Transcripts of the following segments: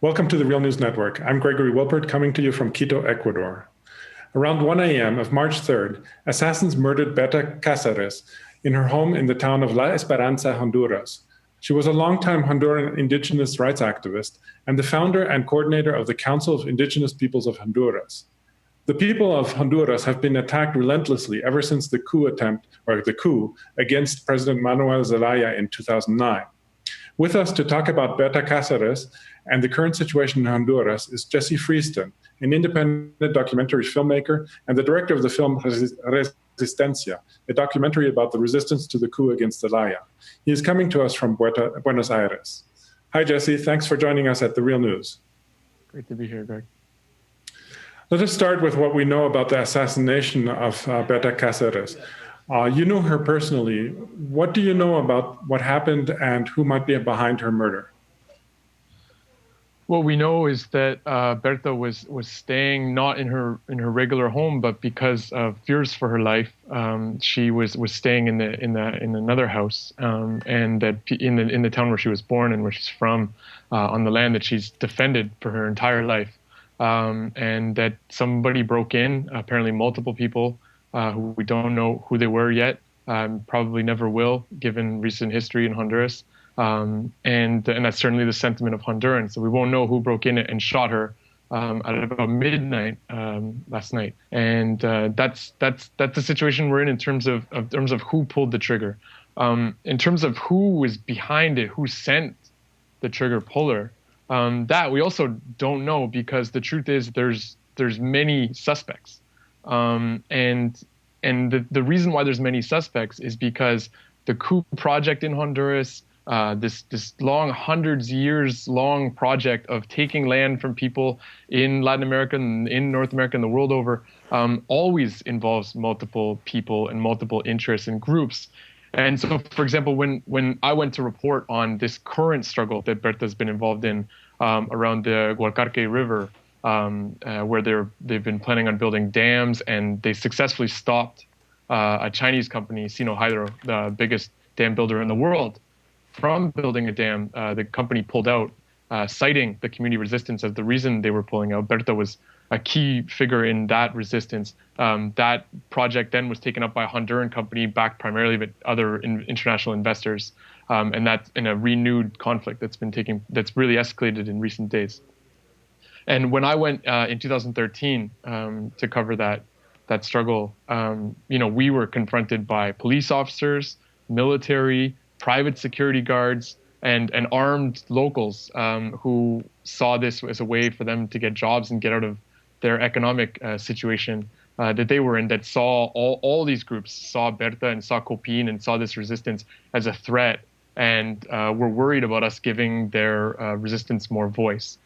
Welcome to the Real News Network. I'm Gregory Wilpert, coming to you from Quito, Ecuador. Around 1 a.m. of March 3rd, assassins murdered Berta Caceres in her home in the town of La Esperanza, Honduras. She was a longtime Honduran indigenous rights activist and the founder and coordinator of the Council of Indigenous Peoples of Honduras. The people of Honduras have been attacked relentlessly ever since the coup against President Manuel Zelaya in 2009. With us to talk about Berta Caceres and the current situation in Honduras is Jesse Freeston, an independent documentary filmmaker and the director of the film Resistencia, a documentary about the resistance to the coup against Zelaya. He is coming to us from Buenos Aires. Hi, Jesse. Thanks for joining us at The Real News. Great to be here, Greg. Let us start with what we know about the assassination of Berta Caceres. You knew her personally. What do you know about what happened and who might be behind her murder? What we know is that Berta was staying not in her regular home, but because of fears for her life, she was staying in another house, and that in the town where she was born and where she's from, on the land that she's defended for her entire life, and that somebody broke in, apparently multiple people. Who we don't know who they were yet, probably never will, given recent history in Honduras. And that's certainly the sentiment of Hondurans. So we won't know who broke in and shot her at about midnight last night. And that's the situation we're in terms of who pulled the trigger. In terms of who was behind it, who sent the trigger puller, that we also don't know, because the truth is there's many suspects. And the reason why there's many suspects is because the coup project in Honduras, this long, hundreds years long project of taking land from people in Latin America and in North America and the world over, always involves multiple people and multiple interests and groups. And so, for example, when I went to report on this current struggle that Berta's been involved in around the Gualcarque River, where they've been planning on building dams, and they successfully stopped a Chinese company, Sino Hydro, the biggest dam builder in the world, from building a dam. The company pulled out, citing the community resistance as the reason they were pulling out. Berta was a key figure in that resistance. That project then was taken up by a Honduran company, backed primarily by other international investors, and that's in a renewed conflict that's really escalated in recent days. And when I went in 2013 to cover that struggle, we were confronted by police officers, military, private security guards, and armed locals who saw this as a way for them to get jobs and get out of their economic situation that they were in. That saw all these groups, saw Berta and saw Copin and saw this resistance as a threat, and were worried about us giving their resistance more voice.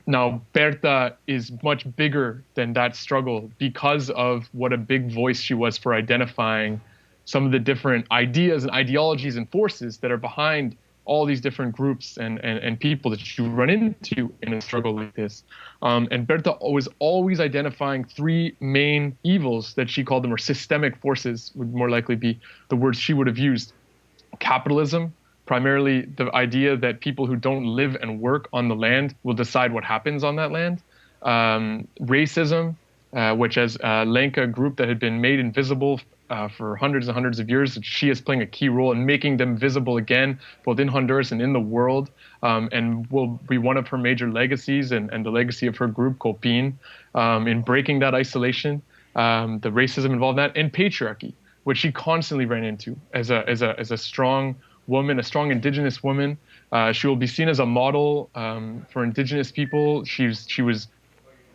Now, Berta is much bigger than that struggle because of what a big voice she was for identifying some of the different ideas and ideologies and forces that are behind all these different groups and people that you run into in a struggle like this. And Berta was always identifying three main evils that she called them, or systemic forces would more likely be the words she would have used. Capitalism, primarily the idea that people who don't live and work on the land will decide what happens on that land. Racism, which as a Lenca group that had been made invisible for hundreds and hundreds of years, she is playing a key role in making them visible again, both in Honduras and in the world, and will be one of her major legacies and the legacy of her group, Copin, in breaking that isolation, the racism involved in that, and patriarchy, which she constantly ran into as a strong woman, a strong indigenous woman. She will be seen as a model for indigenous people. She was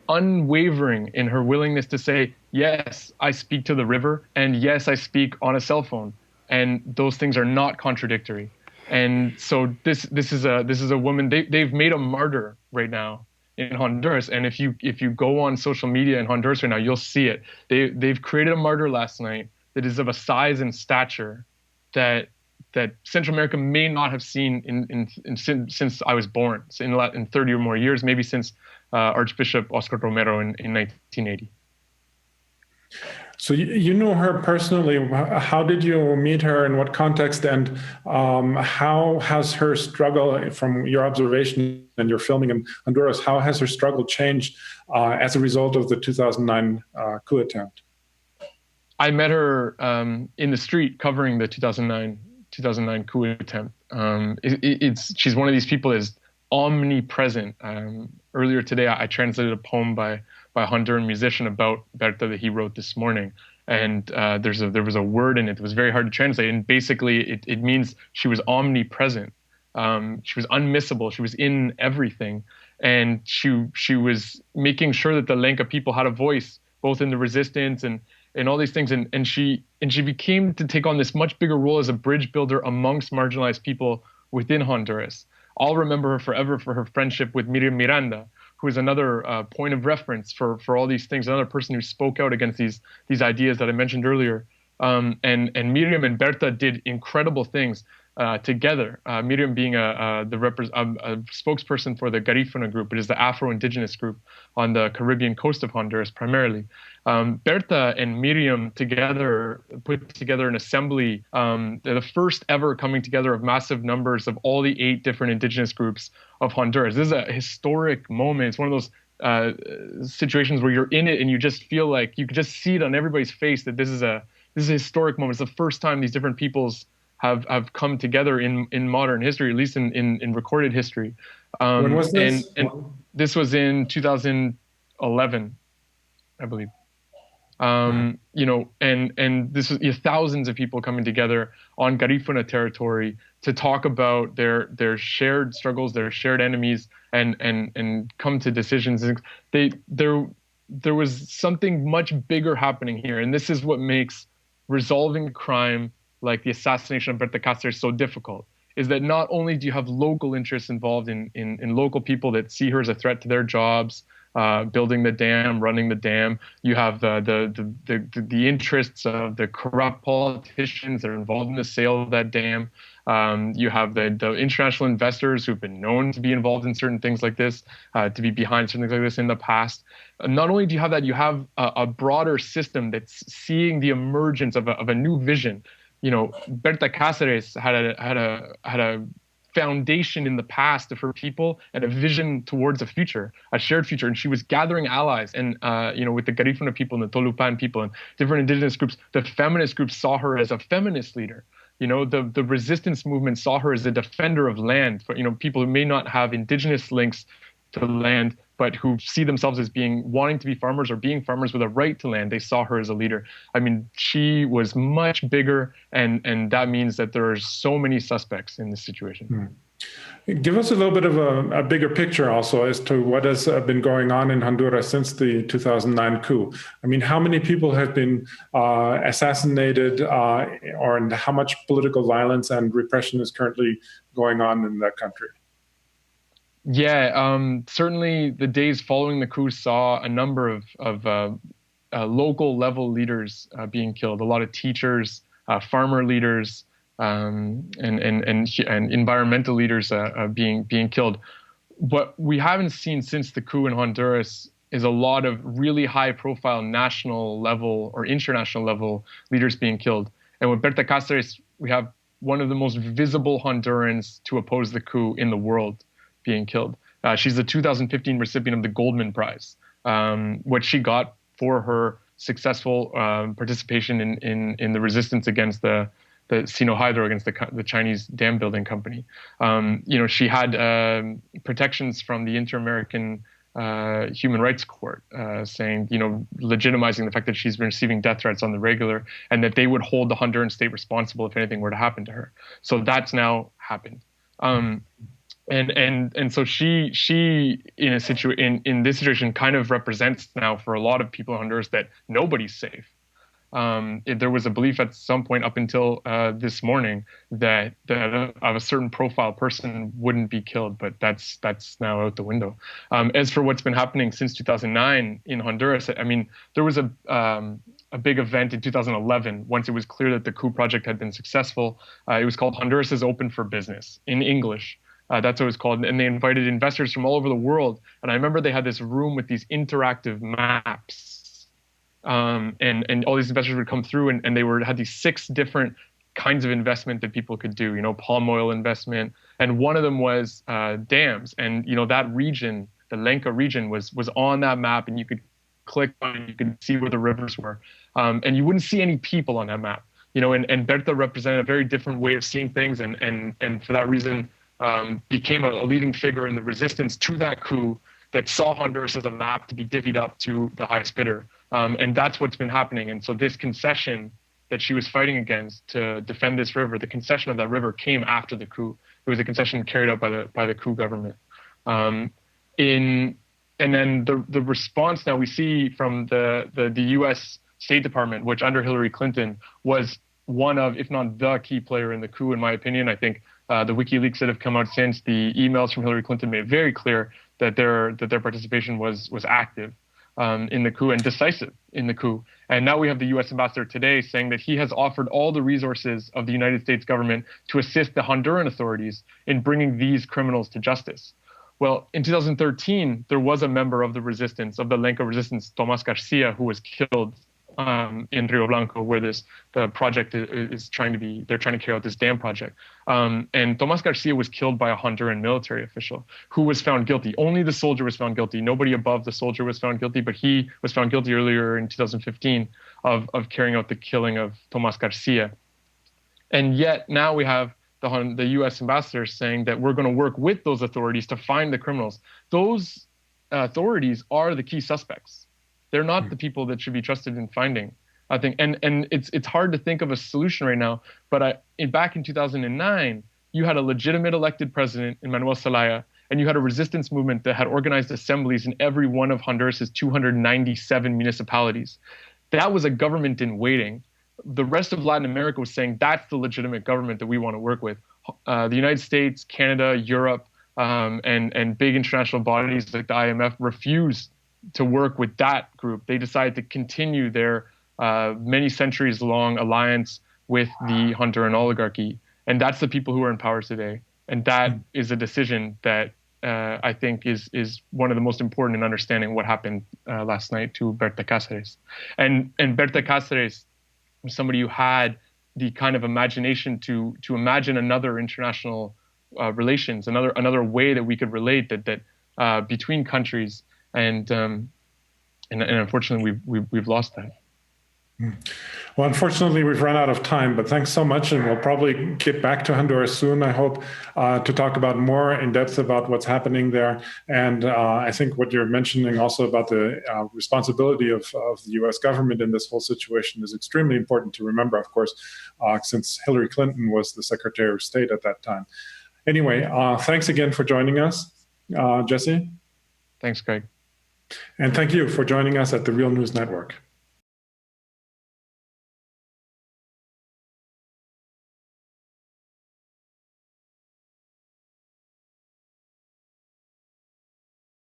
unwavering in her willingness to say, yes, I speak to the river, and yes, I speak on a cell phone, and those things are not contradictory. And so this is a woman. They've made a martyr right now in Honduras, and if you go on social media in Honduras right now, you'll see it. They've created a martyr last night that is of a size and stature that Central America may not have seen since I was born, in 30 or more years, maybe since Archbishop Oscar Romero in 1980. So you know her personally. How did you meet her? In what context? And how has her struggle, from your observation and your filming in Honduras, how has her struggle changed as a result of the 2009 coup attempt? I met her in the street covering the 2009 coup attempt. She's one of these people that is omnipresent. Earlier today, I translated a poem by a Honduran musician about Berta that he wrote this morning, and there was a word in it that was very hard to translate, and basically it means she was omnipresent. She was unmissable. She was in everything, and she was making sure that the Lenca people had a voice, both in the resistance and all these things. And she became to take on this much bigger role as a bridge builder amongst marginalized people within Honduras. I'll remember her forever for her friendship with Miriam Miranda, who is another point of reference for all these things, another person who spoke out against these ideas that I mentioned earlier. And Miriam and Berta did incredible things together. Miriam being a spokesperson for the Garifuna group. It is the Afro-Indigenous group on the Caribbean coast of Honduras primarily. Berta and Miriam together put together an assembly, the first ever coming together of massive numbers of all the 8 different indigenous groups of Honduras. This is a historic moment. It's one of those situations where you're in it and you just feel like you could just see it on everybody's face that this is a historic moment. It's the first time these different peoples have come together in modern history, at least in recorded history. When was this? And this was in 2011, I believe. And this was thousands of people coming together on Garifuna territory to talk about their shared struggles, their shared enemies, and come to decisions. There was something much bigger happening here, and this is what makes resolving crime like the assassination of Berta Caceres so difficult. Is that not only do you have local interests involved in local people that see her as a threat to their jobs, building the dam, running the dam. You have the interests of the corrupt politicians that are involved in the sale of that dam. You have the international investors who've been known to be involved in certain things like this, to be behind certain things like this in the past. Not only do you have that, you have a broader system that's seeing the emergence of a new vision. Berta Caceres had a foundation in the past of her people and a vision towards a future, a shared future. And she was gathering allies and, with the Garifuna people and the Tolupan people and different indigenous groups. The feminist groups saw her as a feminist leader. The resistance movement saw her as a defender of land for, people who may not have indigenous links to land, but who see themselves as wanting to be farmers or being farmers with a right to land. They saw her as a leader. I mean, she was much bigger, and that means that there are so many suspects in this situation. Give us a little bit of a bigger picture also as to what has been going on in Honduras since the 2009 coup. I mean, how many people have been assassinated, and how much political violence and repression is currently going on in that country? Yeah, certainly the days following the coup saw a number of local level leaders being killed. A lot of teachers, farmer leaders, and environmental leaders being killed. What we haven't seen since the coup in Honduras is a lot of really high profile national level or international level leaders being killed. And with Berta Caceres, we have one of the most visible Hondurans to oppose the coup in the world being killed. She's the 2015 recipient of the Goldman Prize, which she got for her successful participation in the resistance against the Sino Hydro, against the Chinese dam building company. She had protections from the Inter-American Human Rights Court, saying, legitimizing the fact that she's been receiving death threats on the regular, and that they would hold the Honduran state responsible if anything were to happen to her. So that's now happened. And so she in this situation kind of represents now for a lot of people in Honduras that nobody's safe. There was a belief at some point up until this morning that of a certain profile person wouldn't be killed, but that's now out the window. As for what's been happening since 2009 in Honduras, I mean, there was a big event in 2011 once it was clear that the coup project had been successful. It was called Honduras is Open for Business in English. That's what it was called. And they invited investors from all over the world. And I remember they had this room with these interactive maps And all these investors would come through, and they had these 6 different kinds of investment that people could do, palm oil investment. And one of them was dams. And, that region, the Lenca region was on that map, and you could click on it, you could see where the rivers were. And you wouldn't see any people on that map, and Berta represented a very different way of seeing things. And for that reason, became a leading figure in the resistance to that coup that saw Honduras as a map to be divvied up to the highest bidder. And that's what's been happening. And so this concession that she was fighting against to defend this river, the concession of that river came after the coup. It was a concession carried out by the coup government. And then the response now we see from the U.S. State Department, which under Hillary Clinton was one of, if not the key player in the coup, in my opinion. I think the WikiLeaks that have come out since, the emails from Hillary Clinton made very clear that their participation was active in the coup and decisive in the coup. And now we have the U.S. ambassador today saying that he has offered all the resources of the United States government to assist the Honduran authorities in bringing these criminals to justice. Well, in 2013, there was a member of the resistance, of the Lenca resistance, Tomas Garcia, who was killed in Rio Blanco, where the project is they're trying to carry out this dam project. And Tomas Garcia was killed by a Honduran military official who was found guilty. Only the soldier was found guilty. Nobody above the soldier was found guilty, but he was found guilty earlier in 2015 of carrying out the killing of Tomas Garcia. And yet now we have the U.S. ambassador saying that we're going to work with those authorities to find the criminals. Those authorities are the key suspects. They're not the people that should be trusted in finding, I think. And it's hard to think of a solution right now. But back in 2009, you had a legitimate elected president in Manuel Zelaya, and you had a resistance movement that had organized assemblies in every one of Honduras's 297 municipalities. That was a government in waiting. The rest of Latin America was saying that's the legitimate government that we want to work with. The United States, Canada, Europe, and big international bodies like the IMF refused to work with that group. They decided to continue their many centuries long alliance with the Honduran oligarchy. And that's the people who are in power today. And that is a decision that I think is one of the most important in understanding what happened last night to Berta Caceres. And Berta Caceres was somebody who had the kind of imagination to imagine another international relations, another way that we could relate that between countries. And unfortunately, we've lost that. Well, unfortunately, we've run out of time, but thanks so much. And we'll probably get back to Honduras soon, I hope, to talk about more in depth about what's happening there. And I think what you're mentioning also about the responsibility of the U.S. government in this whole situation is extremely important to remember, of course, since Hillary Clinton was the Secretary of State at that time. Anyway, thanks again for joining us, Jesse. Thanks, Greg. And thank you for joining us at the Real News Network.